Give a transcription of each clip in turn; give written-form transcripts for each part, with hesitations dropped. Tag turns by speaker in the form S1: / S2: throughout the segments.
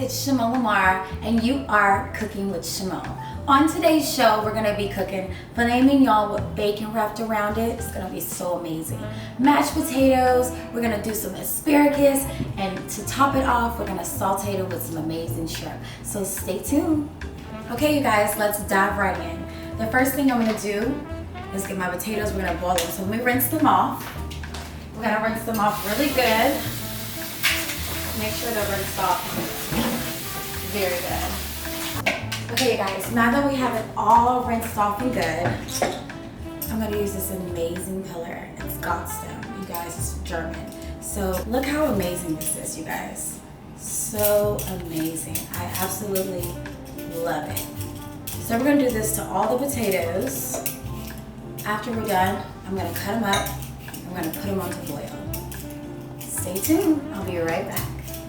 S1: it's Shamone Lamar, and you are cooking with Shamone. On today's show, we're gonna be cooking filet mignon with bacon wrapped around it. It's gonna be so amazing. Mashed potatoes, we're gonna do some asparagus, and to top it off, we're gonna saute it with some amazing shrimp. So stay tuned. Okay, you guys, let's dive right in. The first thing I'm gonna do is get my potatoes, we're gonna boil them. So let me rinse them off. We're gonna rinse them off really good. Make sure they're rinsed off. Very good. Okay, you guys, now that we have it all rinsed off and good, I'm gonna use this amazing pillar. It's Godstone, you guys, it's German. So look how amazing this is, you guys. So amazing. I absolutely love it. So we're gonna do this to all the potatoes. After we're done, I'm gonna cut them up. I'm gonna put them on to boil. Stay tuned, I'll be right back.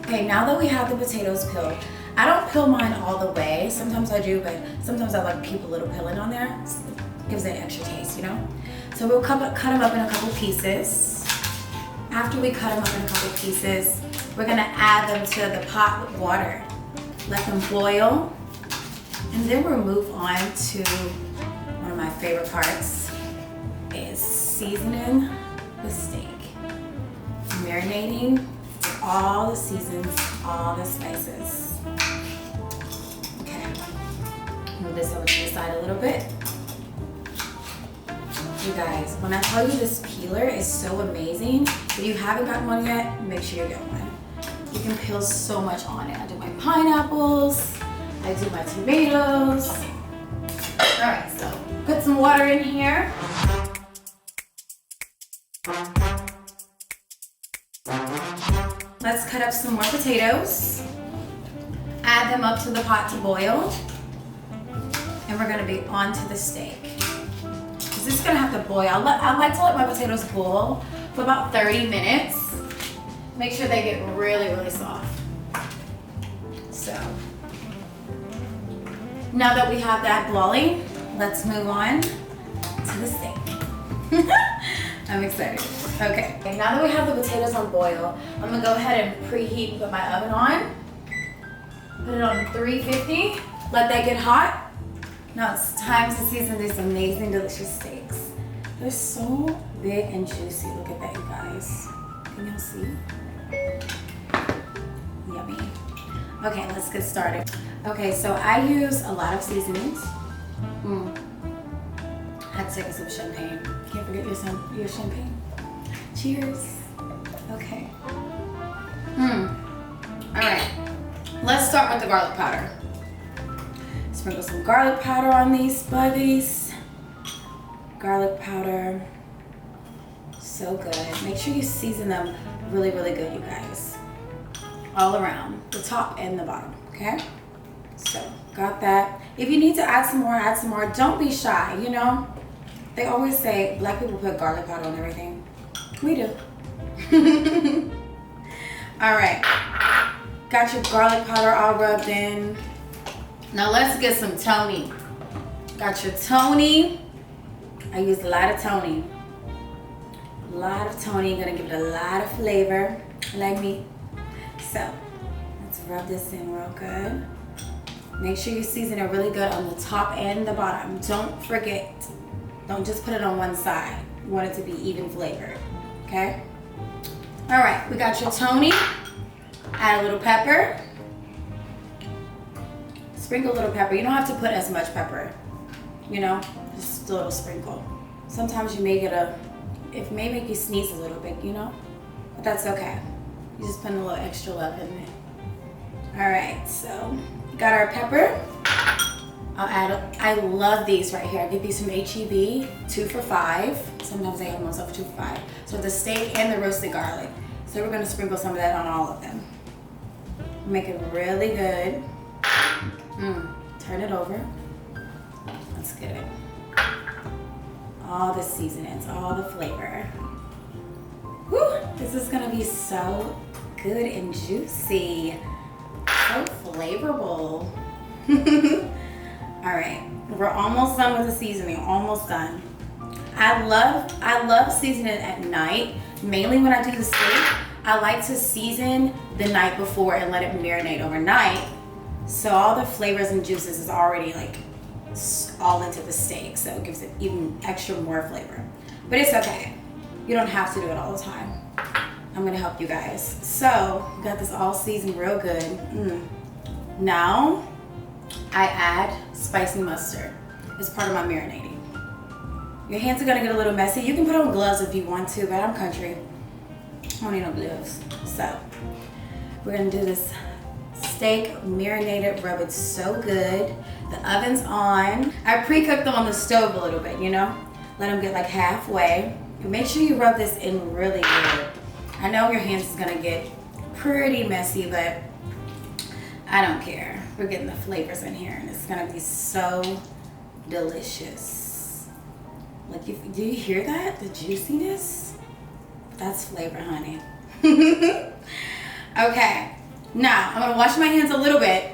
S1: Okay, now that we have the potatoes peeled, I don't peel mine all the way. Sometimes I do, but sometimes I like to keep a little peeling on there. It gives it an extra taste, you know? So we'll cut them up in a couple pieces. After we cut them up in a couple pieces, we're gonna add them to the pot with water. Let them boil. And then we'll move on to one of my favorite parts, is seasoning the steak. Marinating with all the seasons, all the spices. Okay, move this over to the side a little bit. You guys, when I tell you this peeler is so amazing, if you haven't gotten one yet, make sure you get one. You can peel so much on it. I do my pineapples, I do my tomatoes. All right, so put some water in here. Let's cut up some more potatoes. Add them up to the pot to boil. And we're gonna be on to the steak. This is gonna have to boil. I like to let my potatoes boil for about 30 minutes. Make sure they get really, really soft. So, now that we have that boiling, let's move on to the steak. I'm excited. Okay, now that we have the potatoes on boil, I'm gonna go ahead and preheat, put my oven on. Put it on 350, let that get hot. Now it's time to season these amazing, delicious steaks. They're so big and juicy. Look at that, you guys. Can y'all see? Yummy. Okay, let's get started. Okay, so I use a lot of seasonings. Had to take a sip of champagne. Can't forget your champagne. Cheers. Okay. All right. Let's start with the garlic powder. Sprinkle some garlic powder on these buggies. Garlic powder. So good. Make sure you season them really, really good, you guys. All around, the top and the bottom, okay? So, got that. If you need to add some more, add some more. Don't be shy, you know? They always say black people put garlic powder on everything. We do. All right. Got your garlic powder all rubbed in. Now let's get some Tony. Got your Tony. I use a lot of Tony. A lot of Tony. Gonna give it a lot of flavor, like me. So, let's rub this in real good. Make sure you season it really good on the top and the bottom. Don't forget. Don't just put it on one side. You want it to be even flavored, okay? All right, we got your Tony. Add a little pepper. Sprinkle a little pepper. You don't have to put as much pepper, you know, just a little sprinkle. Sometimes you may get it may make you sneeze a little bit, you know, but that's okay. You just put a little extra love in it. All right, so got our pepper. I love these right here. I get these from H-E-B, 2 for $5. Sometimes I have them myself 2 for $5. So the steak and the roasted garlic. So we're gonna sprinkle some of that on all of them. Make it really good. Turn it over. Let's get it. All the seasonings, all the flavor. Whew, this is gonna be so good and juicy. So flavorful. All right, we're almost done with the seasoning, almost done. I love seasoning at night, mainly when I do the steak. I like to season the night before and let it marinate overnight. So all the flavors and juices is already like all into the steak. So it gives it even extra more flavor. But it's okay. You don't have to do it all the time. I'm gonna help you guys. So we got this all seasoned real good. Now I add spicy mustard. It's part of my marinating. Your hands are gonna get a little messy. You can put on gloves if you want to, but I'm country. I don't need no gloves. So we're gonna do this steak marinated rub. It's so good. The oven's on. I pre-cooked them on the stove a little bit, you know? Let them get like halfway. And make sure you rub this in really good. I know your hands is gonna get pretty messy, but I don't care. We're getting the flavors in here and it's gonna be so delicious. Like, do you hear that? The juiciness? That's flavor, honey. Okay, now I'm gonna wash my hands a little bit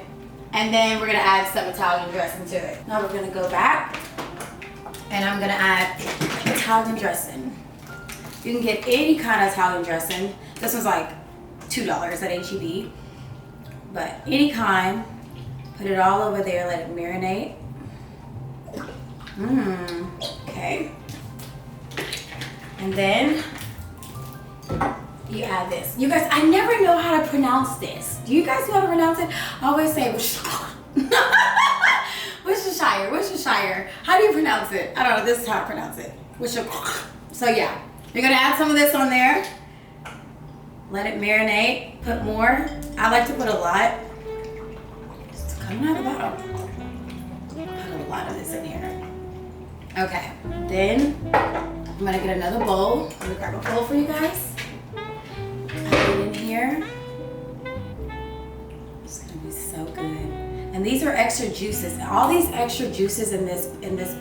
S1: and then we're gonna add some Italian dressing to it. Now we're gonna go back and I'm gonna add Italian dressing. You can get any kind of Italian dressing. This one's like $2 at H-E-B, but any kind. Put it all over there, let it marinate. Okay. And then you add this. You guys, I never know how to pronounce this. Do you guys know how to pronounce it? I always say Worcestershire. How do you pronounce it? I don't know, this is how I pronounce it. So yeah, you're gonna add some of this on there. Let it marinate, put more. I like to put a lot. It's coming out of the bottom. Put a lot of this in here. Okay, then I'm gonna get another bowl. I'm gonna grab a bowl for you guys. Add it in here. It's gonna be so good. And these are extra juices. All these extra juices in this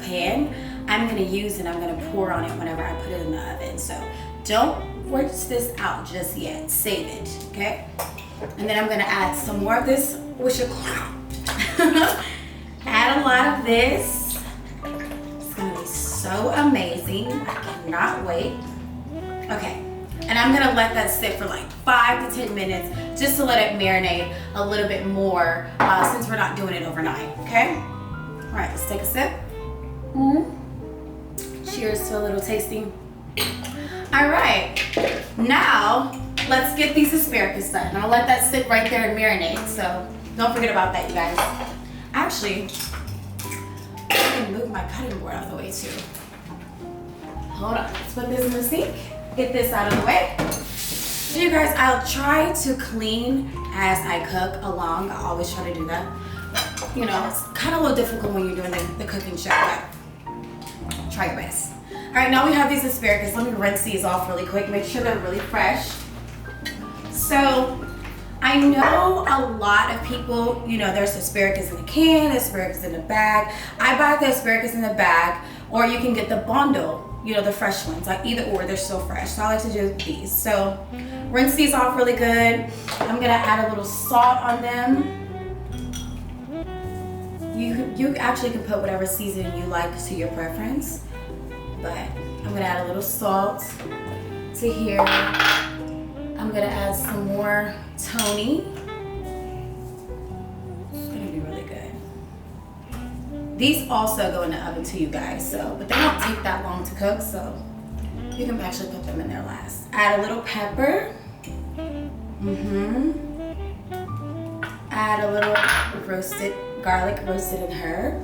S1: pan, I'm gonna use and I'm gonna pour on it whenever I put it in the oven. So don't rinse this out just yet. Save it, okay? And then I'm gonna add some more of this. Add a lot of this. It's gonna be so amazing. I cannot wait. Okay. And I'm gonna let that sit for like 5 to 10 minutes just to let it marinate a little bit more since we're not doing it overnight, okay? All right, let's take a sip. Cheers to a little tasting. All right, now let's get these asparagus done. I'll let that sit right there and marinate, so don't forget about that, you guys. Actually, I can move my cutting board out of the way too. Hold on, let's put this in the sink. Get this out of the way. So you guys, I'll try to clean as I cook along. I always try to do that. But, you know, it's kind of a little difficult when you're doing the cooking show, but try your best. All right, now we have these asparagus. Let me rinse these off really quick. Make sure they're really fresh. So I know a lot of people, you know, there's asparagus in a can, asparagus in a bag. I buy the asparagus in the bag, or you can get the bundle. You know, the fresh ones, like either or, they're so fresh. So I like to do these. So rinse these off really good. I'm gonna add a little salt on them. You actually can put whatever seasoning you like to your preference, but I'm gonna add a little salt to here. I'm gonna add some more Tony. It's gonna be really good. These also go in the oven too, you guys, so, but they don't take that long to cook, so you can actually put them in there last. Add a little pepper. Add a little roasted garlic, roasted in herb.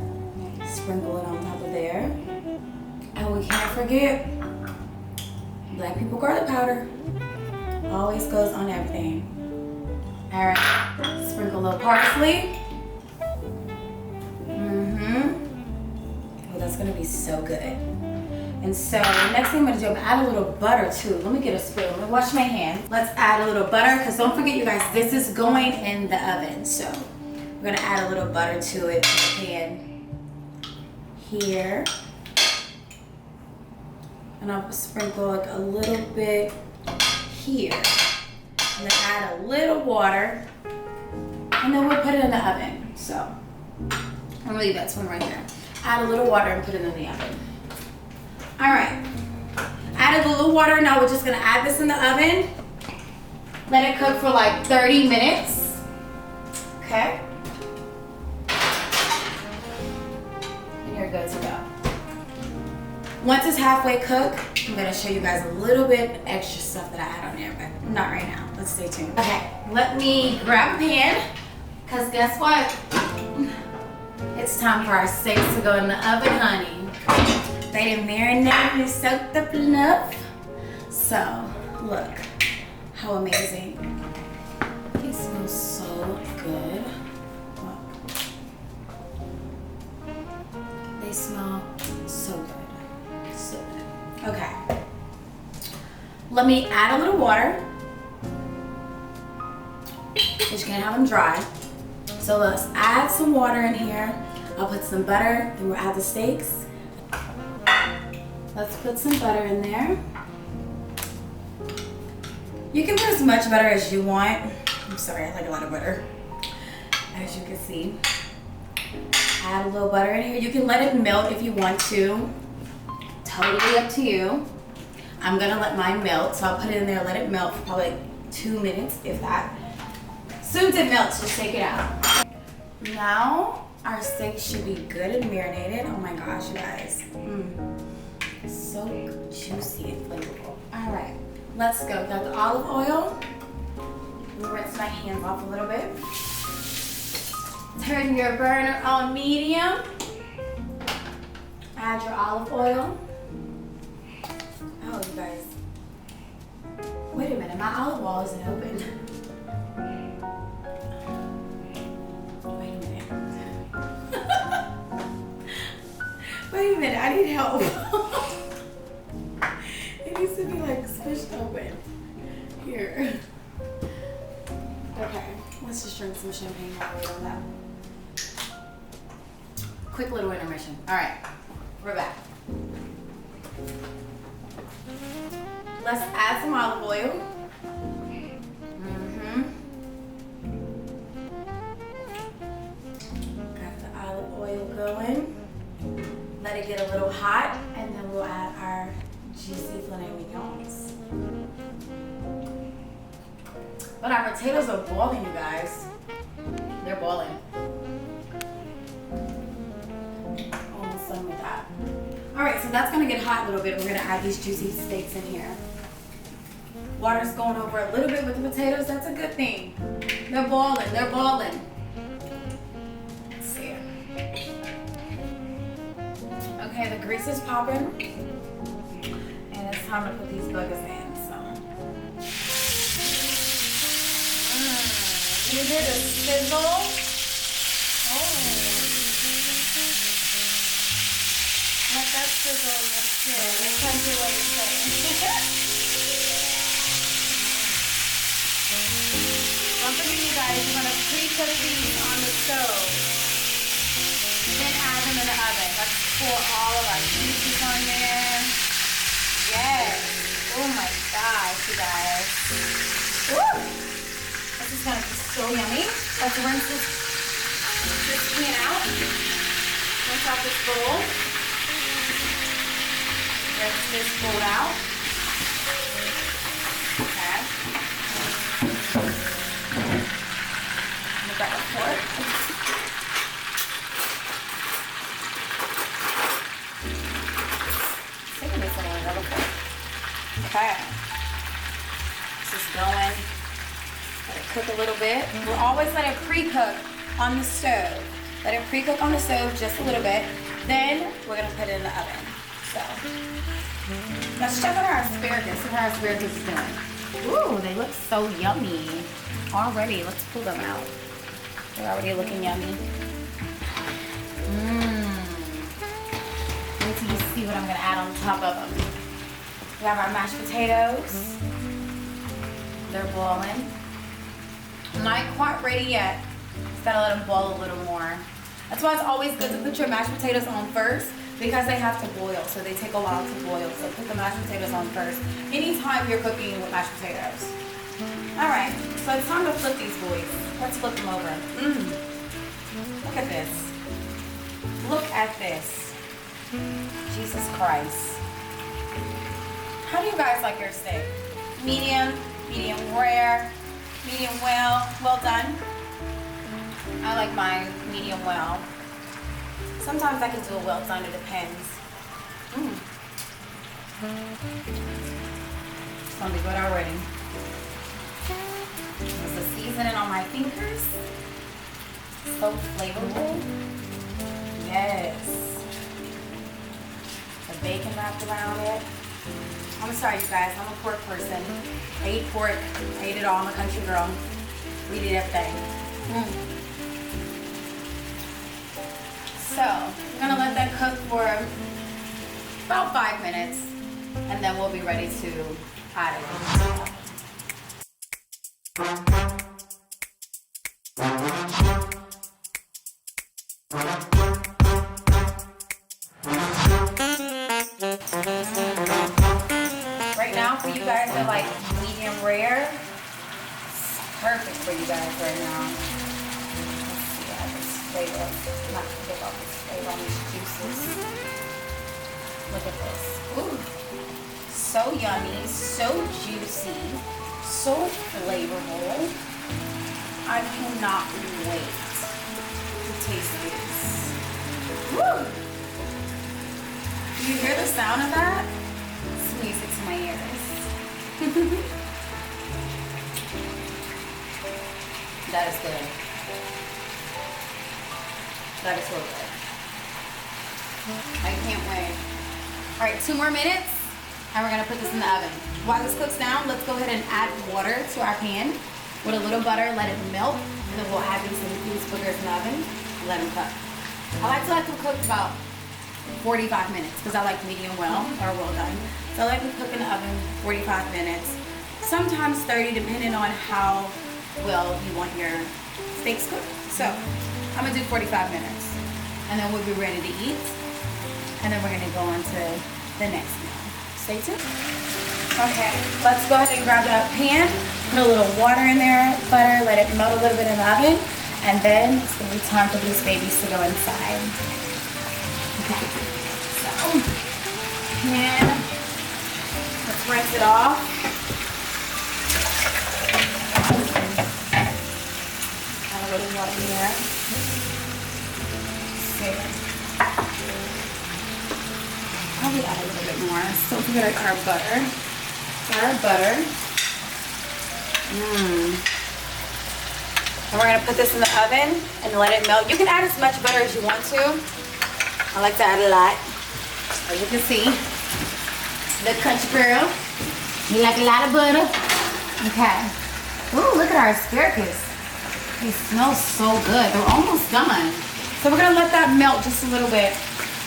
S1: Sprinkle it on top of there. And we can't forget black people garlic powder. Always goes on everything. All right, sprinkle a little parsley. That's gonna be so good. And so the next thing I'm gonna do, I'm gonna add a little butter too. Let me get a spoon. Let me wash my hands. Let's add a little butter, because don't forget, you guys, this is going in the oven. So we're gonna add a little butter to it in the pan here. And I'll sprinkle like a little bit here. And then add a little water. And then we'll put it in the oven. So I'm gonna leave that spoon right there. Add a little water and put it in the oven. All right, added a little water. Now we're just gonna add this in the oven Let it cook for like 30 minutes. Okay. And you're good to go. Once it's halfway cooked, I'm gonna show you guys a little bit extra stuff that I add on there, but not right now. Let's stay tuned. Okay, let me grab a pan, because guess what? It's time for our steaks to go in the oven, honey. They didn't marinate and soaked up enough. So, look how amazing. It smells so good. Look. They smell so good. So good. Okay. Let me add a little water. Because you can't have them dry. So let's add some water in here. I'll put some butter, then we'll add the steaks. Let's put some butter in there. You can put as much butter as you want. I'm sorry, I like a lot of butter. As you can see. Add a little butter in here. You can let it melt if you want to. Totally up to you. I'm gonna let mine melt, so I'll put it in there, let it melt for probably like 2 minutes, if that. As soon as it melts, just take it out. Now, our steak should be good and marinated. Oh my gosh, you guys. So juicy and flavorful. All right, let's go. Got the olive oil. Let me rinse my hands off a little bit. Turn your burner on medium. Add your olive oil. Oh, you guys. Wait a minute, my olive oil isn't open. Wait a minute. Wait a minute, I need help. It needs to be like squished open. Here. Okay, let's just drink some champagne while we on that. Quick little intermission. All right, we're back. Let's add some olive oil. Got the olive oil going. Let it get a little hot, and then we'll add our juicy filet mignons. But our potatoes are boiling, you guys. They're boiling. Almost done with that. All right, so that's gonna get hot a little bit. We're gonna add these juicy steaks in here. Water's going over a little bit with the potatoes. That's a good thing. They're boiling, they're boiling. Let's see. Okay, the grease is popping. And it's time to put these buggers in, so. You hear the sizzle? Oh. Let that sizzle look good. Let's try to do what it's saying. Don't forget, you guys, you're gonna pre-cook these on the stove. Then add them in the oven. Let's pour all of our juices on there. Yes. Oh my gosh, you guys. Woo! This is gonna be so yummy. Let's rinse this pan out. Rinse out this bowl. Rinse this bowl out. Okay. Grab a fork. Taking this in another fork. Okay. This is going. Let it cook a little bit. We'll always let it pre-cook on the stove. Let it pre-cook on the stove just a little bit. Then we're gonna put it in the oven. So let's check on our asparagus. See how our asparagus is doing. Ooh, they look so yummy already. Let's pull them out. They're already looking yummy. Wait till you see what I'm gonna add on top of them. We have our mashed potatoes. They're boiling. Not quite ready yet. Just gotta let them boil a little more. That's why it's always good to put your mashed potatoes on first, because they have to boil, so they take a while to boil. So put the mashed potatoes on first anytime you're cooking with mashed potatoes. All right, so it's time to flip these boys. Let's flip them over. Look at this. Look at this. Jesus Christ. How do you guys like your steak? Medium, medium rare, medium well done. I like mine medium well. Sometimes I can do a well done, it depends. It's gonna be good already. There's the seasoning on my fingers. So flavorful. Yes. The bacon wrapped around it. I'm sorry, you guys. I'm a pork person. I eat pork. I eat it all. I'm a country girl. We eat everything. So, we're gonna let that cook for about 5 minutes, and then we'll be ready to add it. Right now, for you guys that like medium rare, it's perfect for you guys right now. Let's see, I just flavor, not give up this flavor on these juices. Look at this. Ooh, so yummy, so juicy, so flavorful. I cannot wait to taste these. Woo! Do you hear the sound of that? It's music to my ears. That is good. That is so good. I can't wait. All right, 2 more minutes, and we're gonna put this in the oven. While this cooks down, let's go ahead and add water to our pan with a little butter, let it melt, and then we'll add these boogers in the oven and let them cook. I like to let them cook about 45 minutes because I like medium well or well done. So I like to cook in the oven 45 minutes, sometimes 30 depending on how well you want your steaks cooked. So I'm gonna do 45 minutes and then we'll be ready to eat. And then we're gonna go on to the next meal. Stay tuned. Okay, let's go ahead and grab that pan, put a little water in there, butter, let it melt a little bit in the oven, and then it's gonna be time for these babies to go inside. Okay, so, pan, let's rinse it off. Add a little water here. Probably add a little bit more. Don't forget our butter. Got our butter. And we're gonna put this in the oven and let it melt. You can add as much butter as you want to. I like to add a lot. As you can see, the country girl. You like a lot of butter. Okay. Ooh, look at our asparagus. They smell so good. They're almost done. So we're gonna let that melt just a little bit.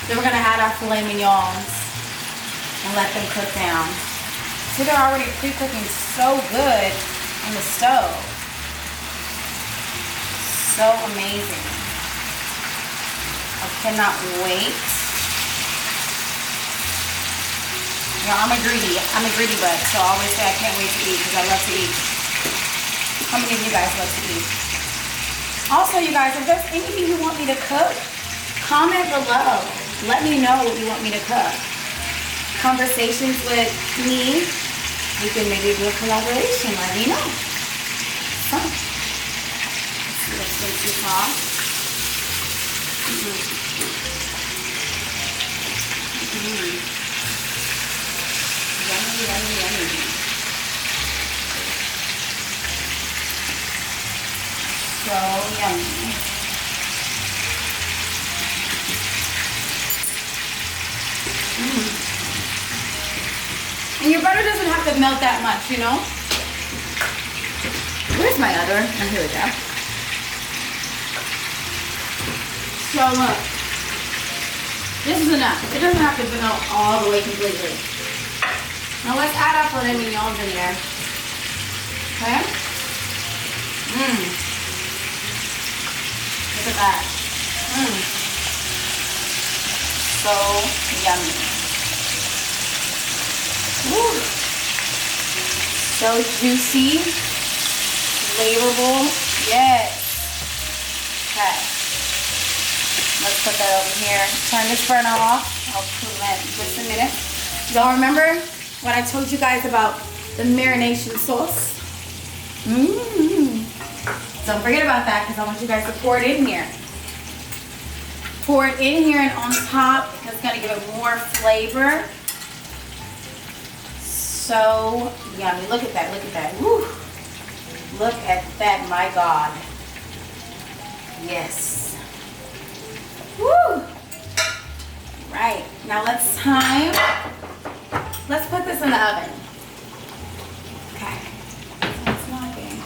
S1: Then we're gonna add our filet mignons and let them cook down. See, they're already pre-cooking so good on the stove. So amazing. I cannot wait. You know, I'm a greedy bug, so I always say I can't wait to eat because I love to eat. How many of you guys love to eat? Also, you guys, if there's anything you want me to cook, comment below. Let me know what you want me to cook. Conversations with me, we can maybe do a collaboration. Let me know. Huh. Let's see what's going to be hot. Yummy, yummy, yummy. So yummy. And your butter doesn't have to melt that much, you know? Where's my other? Oh, here we go. So look, this is enough. It doesn't have to melt all the way completely. Now let's add our filet mignons in there. Okay? Look at that. So yummy. Woo. So juicy, flavorful. Yes. Okay. Let's put that over here. Turn this burner off. I'll cool that in just a minute. Y'all remember what I told you guys about the marination sauce? Don't forget about that because I want you guys to pour it in here. Pour it in here and on top. That's going to give it more flavor. So yummy. Look at that. Look at that. Woo. Look at that. My God. Yes. Woo. Right. Now let's put this in the oven. Okay. It's knocking.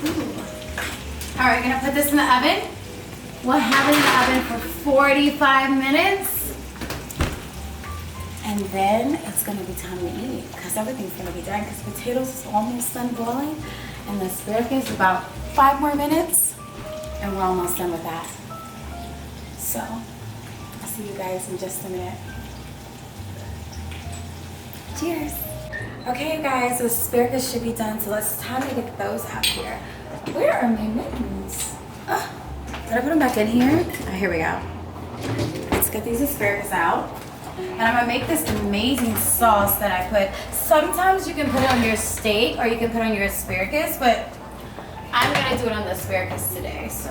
S1: Ooh. All right, we're gonna put this in the oven. We'll have it in the oven for 45 minutes. And then it's gonna be time to eat because everything's gonna be done because potatoes is almost done boiling and the asparagus about 5 more minutes and we're almost done with that. So, I'll see you guys in just a minute. Cheers. Okay, you guys, the asparagus should be done, so let's time to get those out here. Where are my mittens? Did I put them back in here? Oh, here we go. Let's get these asparagus out. And I'm gonna make this amazing sauce that I put. Sometimes you can put it on your steak or you can put it on your asparagus, but I'm gonna do it on the asparagus today, so.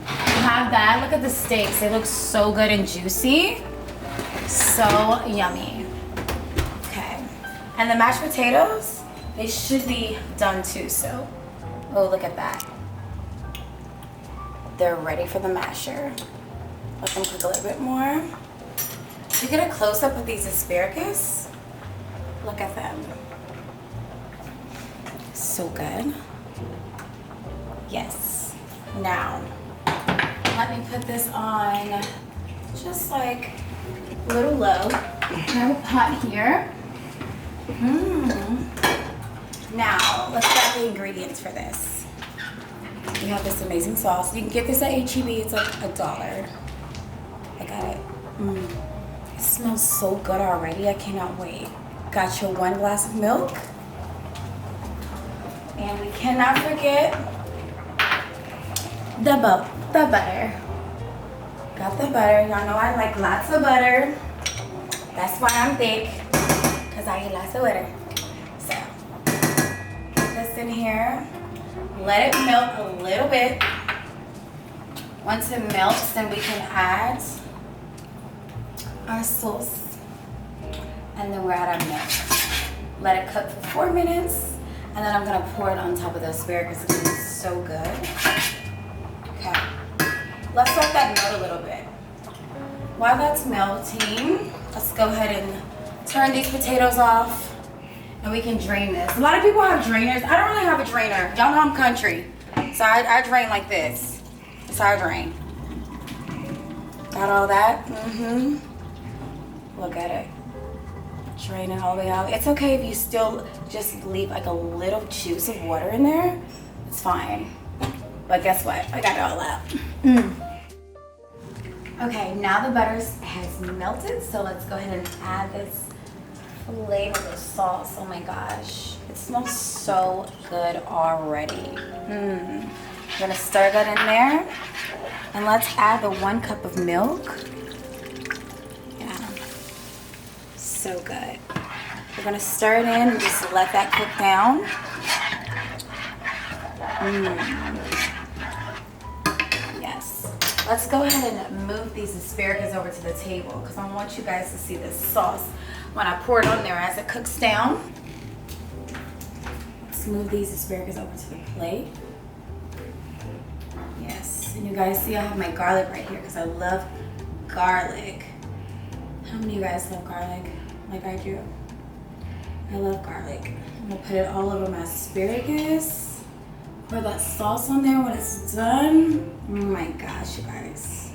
S1: Have that. Look at the steaks. They look so good and juicy. So yummy. Okay. And the mashed potatoes, they should be done too, so. Oh, look at that. They're ready for the masher. Let them cook a little bit more. You get a close-up of these asparagus. Look at them. So good. Yes. Now, let me put this on just like a little low. I have a pot here. Now, let's grab the ingredients for this. We have this amazing sauce. You can get this at H-E-B. It's like $1. I got it. It smells so good already. I cannot wait. Got your 1 glass of milk. And we cannot forget the butter. Got the butter. Y'all know I like lots of butter. That's why I'm thick, because I eat lots of butter. So, put this in here. Let it melt a little bit. Once it melts, then we can add our sauce. And then we're at our milk. Let it cook for 4 minutes. And then I'm going to pour it on top of the asparagus. It's going to be so good. Okay. Let's let that melt a little bit. While that's melting, let's go ahead and turn these potatoes off. And we can drain this. A lot of people have drainers. I don't really have a drainer. Y'all know I'm country. So I drain like this. That's how I drain. Got all that? Look at it. Drain it all the way out. It's okay if you still just leave like a little juice of water in there. It's fine. But guess what? I got it all out. Okay, now the butter has melted. So let's go ahead and add this flavorful sauce. Oh my gosh. It smells so good already. I'm gonna stir that in there. And let's add the 1 cup of milk. Yeah. So good. We're gonna stir it in and just let that cook down. Yes. Let's go ahead and move these asparagus over to the table because I want you guys to see this sauce when I pour it on there as it cooks down. Let's move these asparagus over to the plate. Yes, and you guys see I have my garlic right here because I love garlic. How many of you guys love garlic like I do? I love garlic. I'm gonna put it all over my asparagus. Pour that sauce on there when it's done. Oh my gosh, you guys.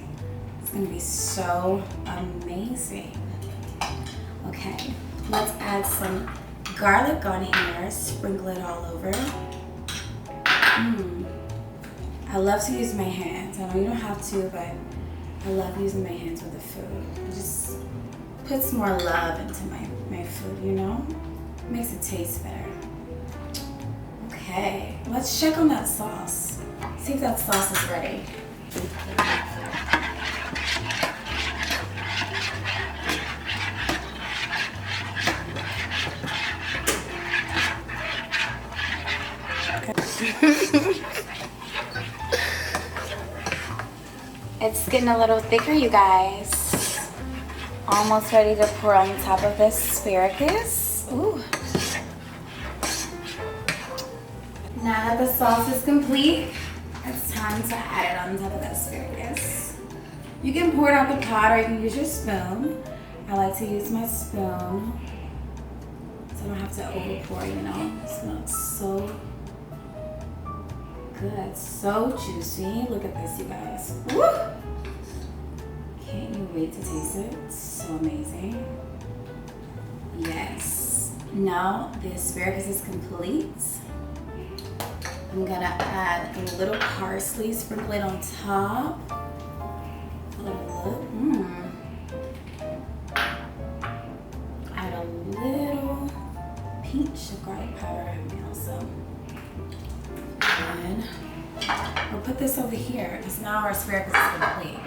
S1: It's gonna be so amazing. Okay, let's add some garlic on here. Sprinkle it all over. I love to use my hands. I know you don't have to, but I love using my hands with the food. It just puts more love into my food, you know? It makes it taste better. Okay, let's check on that sauce. See if that sauce is ready. It's getting a little thicker, you guys. Almost ready to pour on top of this asparagus. Ooh. Now that the sauce is complete, it's time to add it on top of the asparagus. You can pour it out the pot or you can use your spoon. I like to use my spoon so I don't have to over pour, you know. It smells so good, so juicy. Look at this, you guys. Woo! Can't you wait to taste it? It's so amazing. Yes. Now the asparagus is complete. I'm gonna add a little parsley, sprinkle it on top. A little. Add a little pinch of garlic powder also. And we'll put this over here because now our asparagus is complete.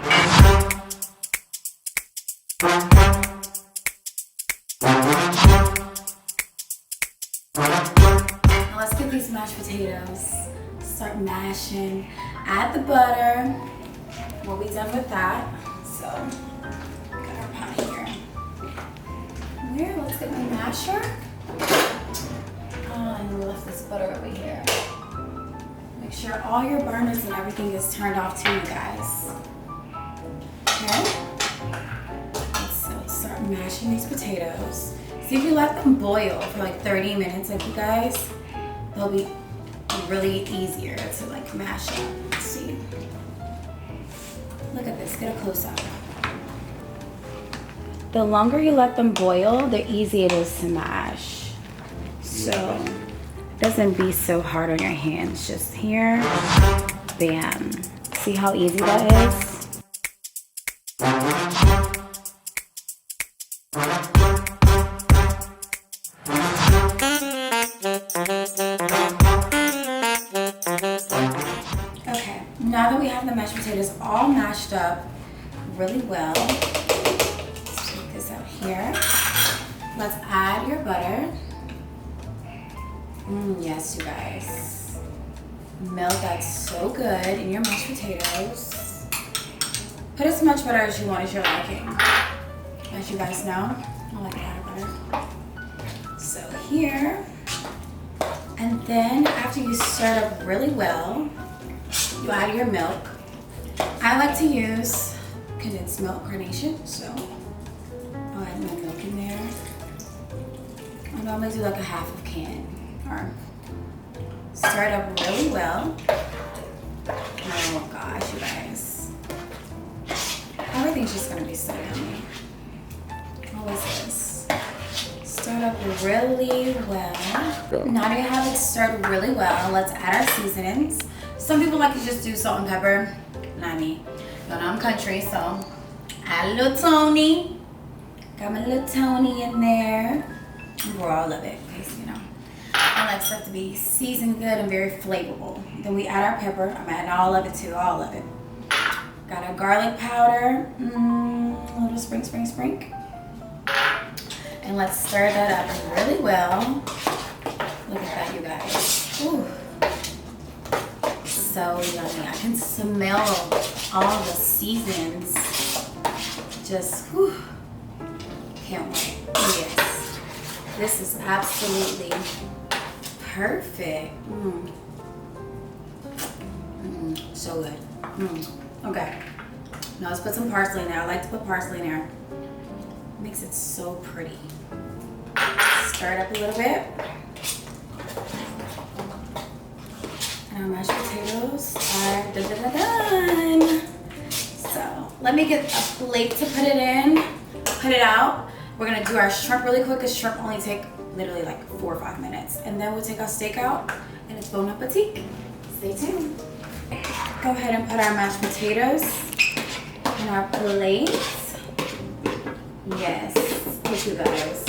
S1: Now let's get these mashed potatoes. Start mashing. Add the butter. We'll be done with that. So, got our pot here. Here, let's get my masher. Oh, and we left this butter over here. Make sure all your burners and everything is turned off too, you guys. Okay. Let's start mashing these potatoes. See, if you let them boil for like 30 minutes, like you guys, they'll be really easier to like mash up. Let's see. Look at this, get a close up. The longer you let them boil, the easier it is to mash. So, it doesn't be so hard on your hands. Just here, bam. See how easy that is? Okay, now that we have the mashed potatoes all mashed up really well, let's take this out here. Let's add your butter. Yes, you guys. Melt that so good in your mashed potatoes. Put as much butter as you want as you're liking. As you guys know, I like a lot of butter. So here, and then after you stir it up really well, you add your milk. I like to use condensed milk carnation, so I'll add my milk in there. I normally do like a half of can. Or stir it up really well. Oh gosh, you guys. Everything's just gonna be so yummy. Always is. Stir it up really well. Now that you have it stirred really well, let's add our seasonings. Some people like to just do salt and pepper. Not me. But I'm country, so add a little Tony. Got my little Tony in there. We're all of it, because you know. I like stuff to be seasoned good and very flavorful. Then we add our pepper. I'm adding all of it too, all of it. Got our garlic powder. A little spring. And let's stir that up really well. Look at that, you guys. Ooh. So yummy. I can smell all the seasons. Just, whew. Can't wait. Yes. This is absolutely perfect. So good. Okay. Now let's put some parsley in there. I like to put parsley in there. Makes it so pretty. Stir it up a little bit. And our mashed potatoes are done. So let me get a plate to put it in. Put it out. We're gonna do our shrimp really quick because shrimp only take literally like 4 or 5 minutes. And then we'll take our steak out and it's bon appetit. Stay tuned. Go ahead and put our mashed potatoes in our plate. Yes, look you guys.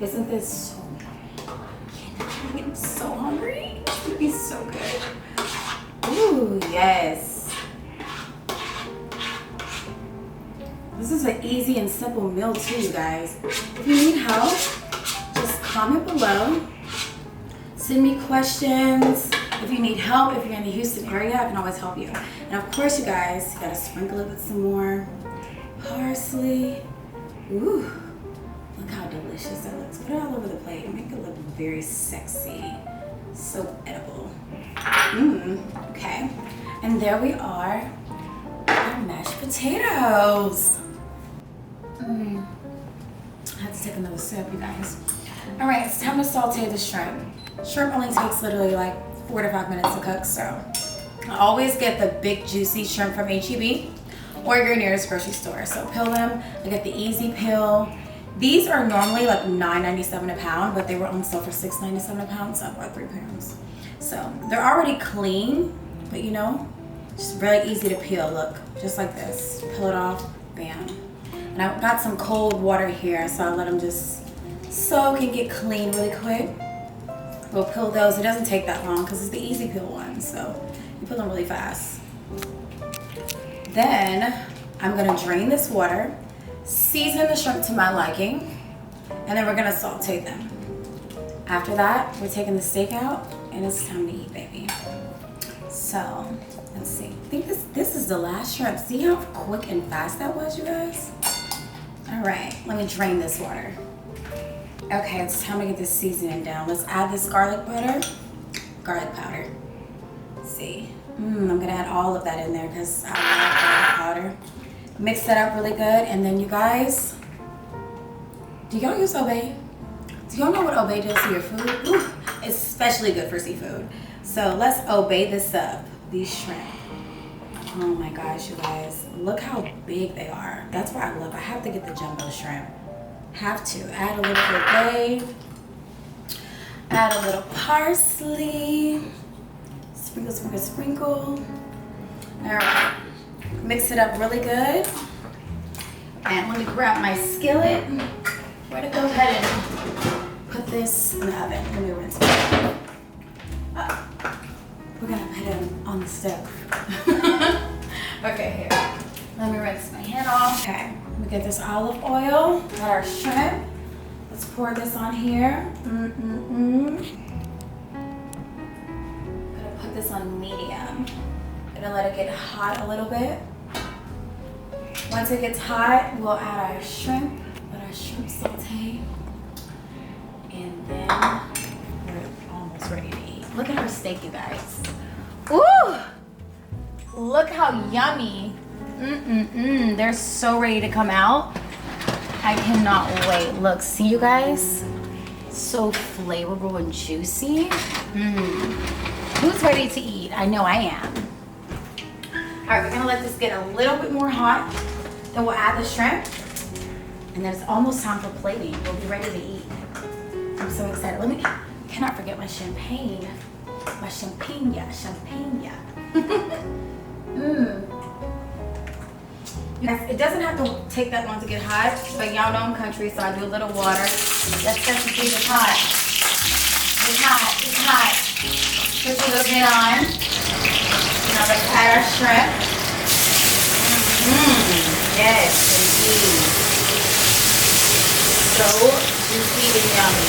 S1: Isn't this so good? I'm getting so hungry. It's gonna be so good. Ooh, yes. This is an easy and simple meal too, you guys. If you need help, just comment below. Send me questions. If you need help, if you're in the Houston area, I can always help you. And of course, you guys, you gotta sprinkle it with some more parsley. Ooh, look how delicious that looks. Put it all over the plate and make it look very sexy. So edible. Okay. And there we are, our mashed potatoes. I have to take another sip, you guys. All right, it's time to saute the shrimp. Shrimp only takes literally like 4 to 5 minutes to cook, so I always get the big juicy shrimp from HEB or your nearest grocery store. So peel them. I get the easy peel. These are normally like $9.97 a pound, but they were on sale for $6.97 a pound, so I bought 3 pounds. So they're already clean, but you know, just really easy to peel. Look, just like this. Peel it off, bam. And I've got some cold water here, so I'll let them just soak and get clean really quick. We'll peel those. It doesn't take that long because it's the easy peel one, so you peel them really fast. Then I'm gonna drain this water, season the shrimp to my liking, and then we're gonna saute them. After that, we're taking the steak out, and it's time to eat, baby. So let's see. I think this is the last shrimp. See how quick and fast that was, you guys? All right, let me drain this water. Okay, it's time to get this seasoning down. Let's add this garlic powder. Let's see. I'm gonna add all of that in there because I love garlic powder. Mix that up really good, and then you guys, do y'all use Obey? Do y'all know what Obey does to your food? Ooh, it's especially good for seafood. So let's Obey this up. These shrimp. Oh my gosh, you guys, look how big they are. That's what I love. I have to get the jumbo shrimp. Have to add a little Obey. Add a little parsley. Sprinkle, sprinkle, sprinkle. All right, mix it up really good. And let me grab my skillet. We're gonna go ahead and put this in the oven. Let me rinse it. We're gonna put it on the stove. Okay, here. Let me rinse my hand off. Okay, let me get this olive oil. Got our shrimp. Let's pour this on here. Put this on medium. Gonna let it get hot a little bit. Once it gets hot, we'll add our shrimp. Let our shrimp saute. And then we're almost ready to eat. Look at our steak, you guys. Ooh! Look how yummy. They're so ready to come out. I cannot wait. Look, see you guys? So flavorful and juicy. Who's ready to eat? I know I am. All right, we're gonna let this get a little bit more hot. Then we'll add the shrimp. And then it's almost time for plating. We'll be ready to eat. I'm so excited. Cannot forget my champagne. My champagne. It doesn't have to take that long to get hot, but y'all know I'm country, so I do a little water. Let's test to see if it's hot. It's hot. Put a little bit on. Now let's add our shrimp. Yes, indeed. So juicy and yummy.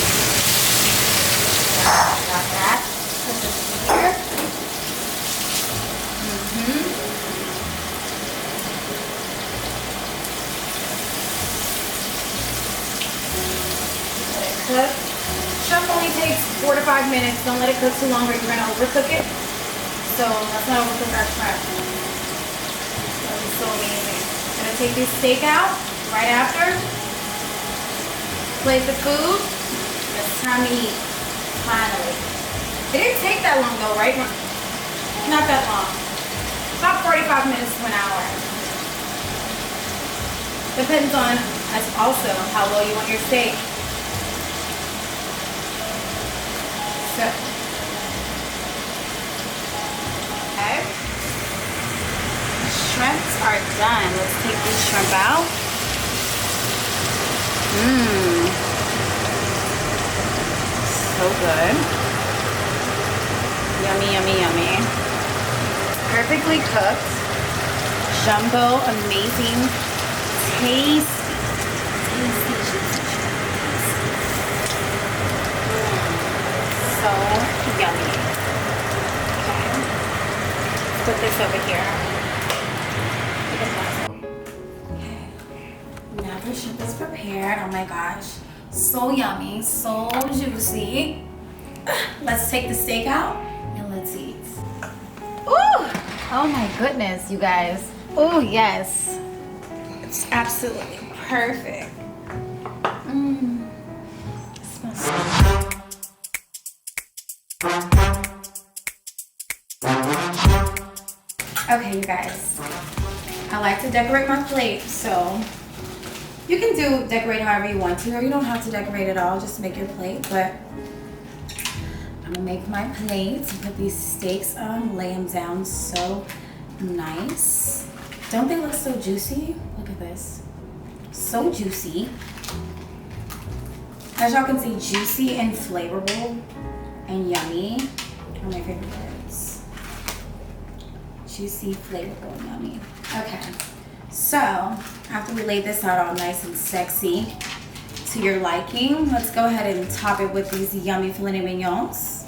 S1: Got that. Put this here. Let it cook. Shrimp only takes 4 to 5 minutes. Don't let it cook too long or you're gonna overcook it. So let's not overcook our shrimp. That'll be so amazing. Gonna take this steak out right after. Plate the food. It's time to eat. Finally. It didn't take that long though, right? Not that long. About 45 minutes to an hour. Depends on us also how low you want your steak. So, okay. Shrimps are done. Let's take this shrimp out. So good. Yummy, yummy, yummy. Perfectly cooked. Jumbo, amazing. Tasty. so yummy. Okay. Put this over here. Okay. Now the shrimp is prepared. Oh my gosh. So yummy, so juicy. Let's take the steak out and let's eat. Ooh! Oh my goodness, you guys. Oh yes. It's absolutely perfect. Mmm. It smells so good. Okay, you guys. I like to decorate my plate, so you can decorate however you want to, or you don't have to decorate at all, just make your plate. But I'm gonna make my plate and put these steaks on, lay them down so nice. Don't they look so juicy? Look at this. So juicy. As y'all can see, juicy and flavorful and yummy are my favorite words. Juicy, flavorful, and yummy. Okay, so after we lay this out all nice and sexy to your liking, let's go ahead and top it with these yummy filet mignons.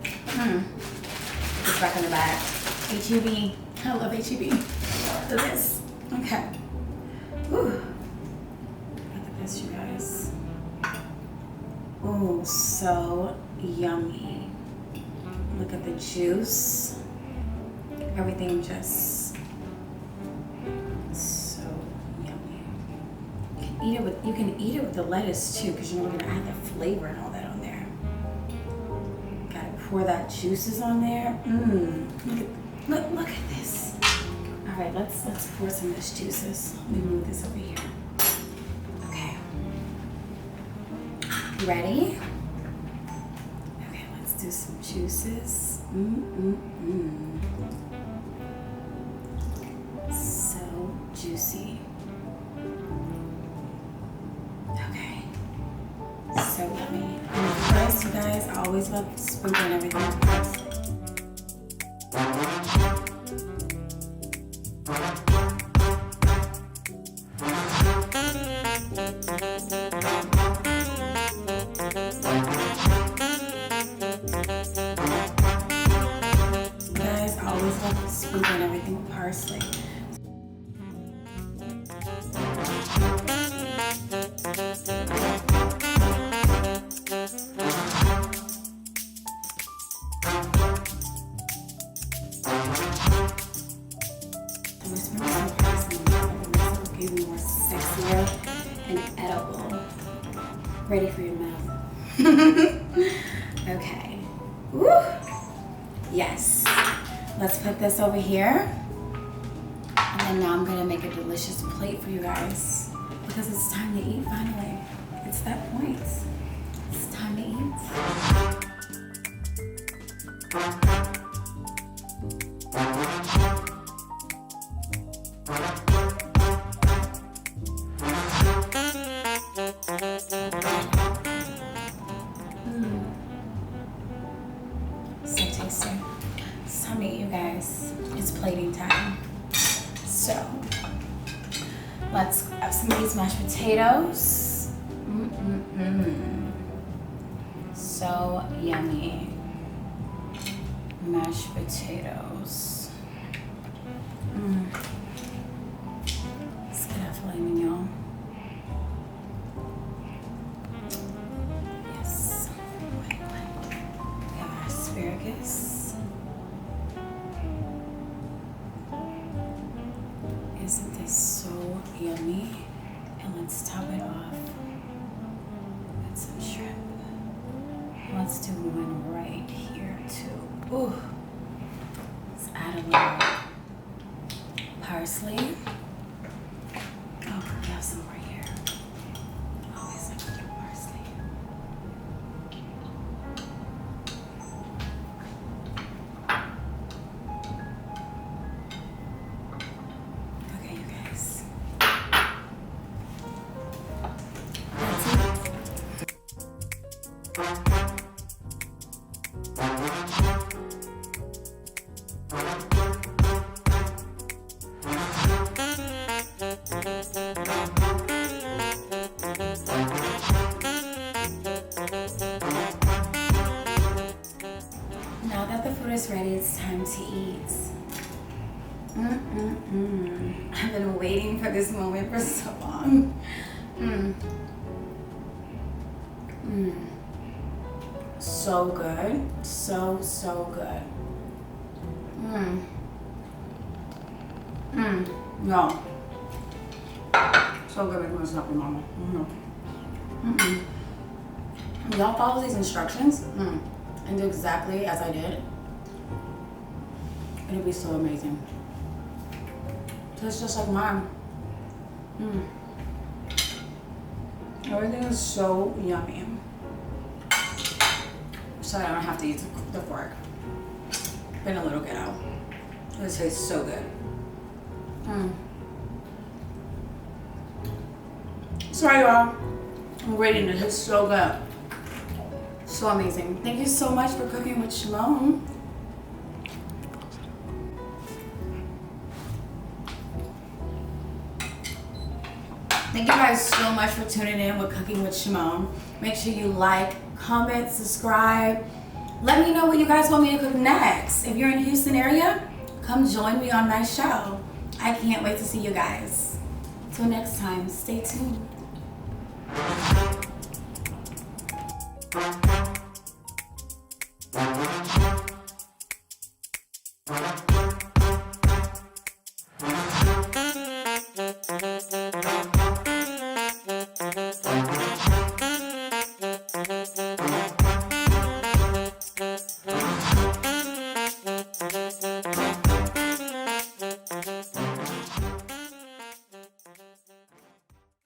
S1: It's back in the bag. H-E-B. I love H-E-B. Look at this. Okay. Whew. Look at this, you guys. Oh, so yummy. Look at the juice. Everything just so yummy. You can eat it with the lettuce too, because you know we're gonna add the flavor and all that on there. Gotta pour that juices on there. Look at this. All right, let's pour some of this juices. Let me move this over here. Okay. Ready? Okay, let's do some juices. So juicy. Okay. So yummy. And of course, you guys, I always love sprinkling everything with parsley. Sprinkling everything with parsley. I'm going to sprinkle some parsley on top of this will give you more sexier and edible. Ready for your mouth. Okay. Woo! Yes. Let's put this over here. And then now I'm gonna make a delicious plate for you guys, because it's time to eat finally. It's that point. It's time to eat. So tasty. It's time to eat, you guys. It's plating time. So let's grab some of these mashed potatoes. So yummy. Mashed potatoes. Let's get our filet mignon. Yes. We have our asparagus. Isn't this so yummy? And let's top it off with some shrimp. Let's do one right here too. Ooh. Let's add a little parsley. Oh, we have some right here. Always like a little parsley. now that the food is ready, it's time to eat. I've been waiting for this moment for so long. So good. So good. No. So good making this up, mama. Y'all follow these instructions and do exactly as I did. It'll be so amazing. Tastes just like mine. Everything is so yummy. So I don't have to use the fork. Been a little ghetto. This tastes so good. Sorry, y'all. I'm rating it. It's so good. So amazing. Thank you so much for cooking with Shamone. Thank you guys so much for tuning in with Cooking with Shamone. Make sure you like, comment, subscribe. Let me know what you guys want me to cook next. If you're in the Houston area, come join me on my show. I can't wait to see you guys. Till next time, stay tuned.